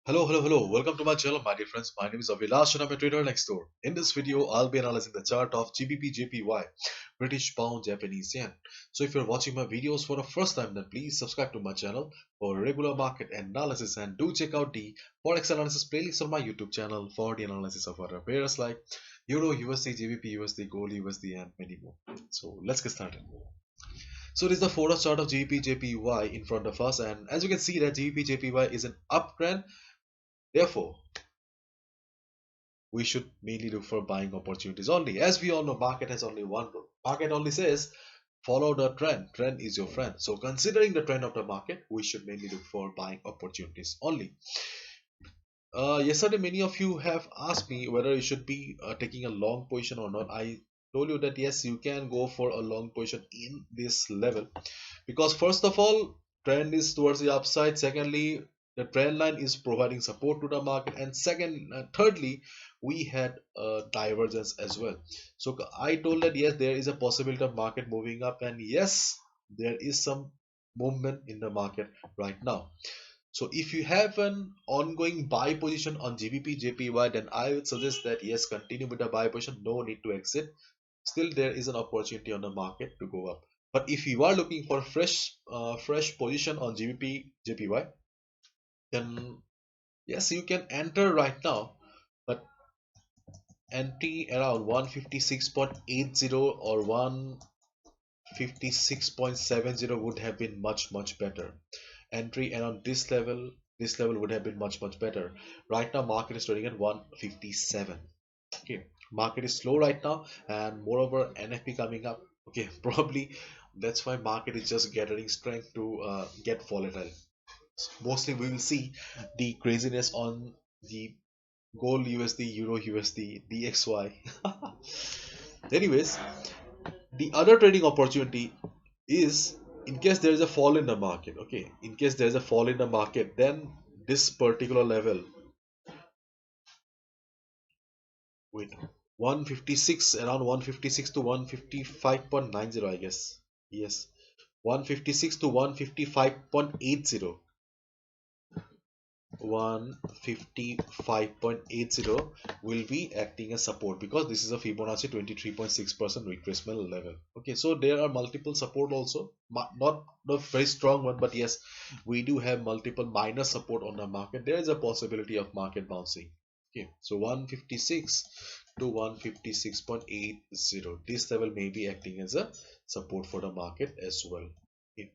Hello. Welcome to my channel, my dear friends. My name is Avilash and I'm a trader next door. In this video, I'll be analyzing the chart of GBP JPY, British Pound Japanese Yen. So if you're watching my videos for the first time, then please subscribe to my channel for regular market analysis and do check out the Forex analysis playlist on my YouTube channel for the analysis of other pairs like Euro, USD, GBP, USD, Gold, USD, and many more. So let's get started. So this is the Forex chart of GBP JPY in front of us, and as you can see that GBP JPY is an uptrend. Therefore, we should mainly look for buying opportunities only. As we all know, market has only one rule. Market only says follow the trend. Trend is your friend. So considering the trend of the market, we should mainly look for buying opportunities only. Yesterday, many of you have asked me whether you should be taking a long position or not. I told you that yes, you can go for a long position in this level because first of all, trend is towards the upside. Secondly, the trend line is providing support to the market, and thirdly, we had a divergence as well. So I told that yes, there is a possibility of market moving up, and yes, there is some movement in the market right now. So if you have an ongoing buy position on GBP JPY, then I would suggest that yes, continue with the buy position, no need to exit. Still there is an opportunity on the market to go up. But if you are looking for fresh position on GBP JPY, then yes, you can enter right now, but entry around 156.80 or 156.70 would have been much better. Entry around this level would have been much better. Right now market is trading at 157. Okay, market is slow right now, and moreover NFP coming up. Okay, probably that's why market is just gathering strength to get volatile. Mostly we will see the craziness on the gold USD, euro USD, DXY. Anyways, the other trading opportunity is in case there is a fall in the market. Okay, in case there is a fall in the market, then this particular level with 156, around 156 to 155.90, I guess. Yes, 156 to 155.80, 155.80 will be acting as support because this is a Fibonacci 23.6% retracement level. Okay, so there are multiple support also, not the very strong one, but yes, we do have multiple minor support on the market. There is a possibility of market bouncing. Okay, so 156 to 156.80, this level may be acting as a support for the market as well. Okay,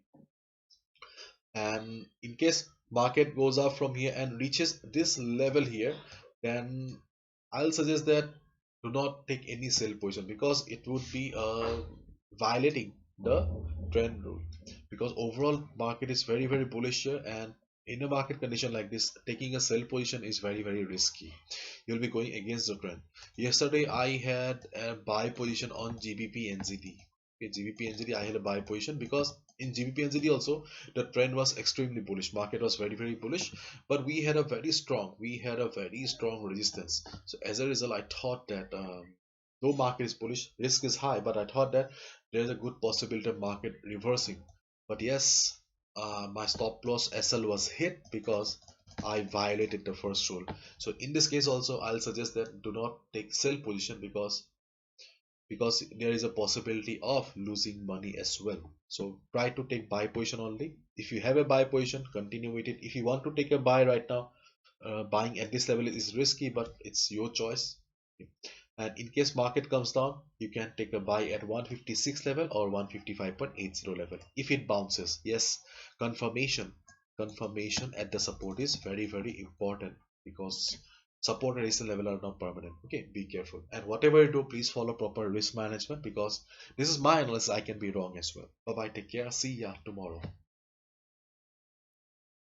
and in case market goes up from here and reaches this level here, then I'll suggest that do not take any sell position because it would be violating the trend rule, because overall market is very bullish here, and in a market condition like this, taking a sell position is very risky. You'll be going against the trend. Yesterday I had a buy position on GBP NZD. Okay, GBP NZD I had a buy position because in GBP NZD also the trend was extremely bullish. Market was very bullish, but we had a very strong resistance. So as a result, I thought that though market is bullish, risk is high, but I thought that there is a good possibility of market reversing. But yes, my stop loss SL was hit because I violated the first rule. So in this case also, I'll suggest that do not take sell position because there is a possibility of losing money as well. So try to take buy position only. If you have a buy position, continue with it. If you want to take a buy right now, buying at this level is risky, but it's your choice. And in case market comes down, you can take a buy at 156 level or 155.80 level if it bounces. Yes, confirmation at the support is very important because support and resistance level are not permanent. Okay, be careful, and whatever you do, please follow proper risk management because this is my analysis. I can be wrong as well. Bye bye, take care, see ya tomorrow.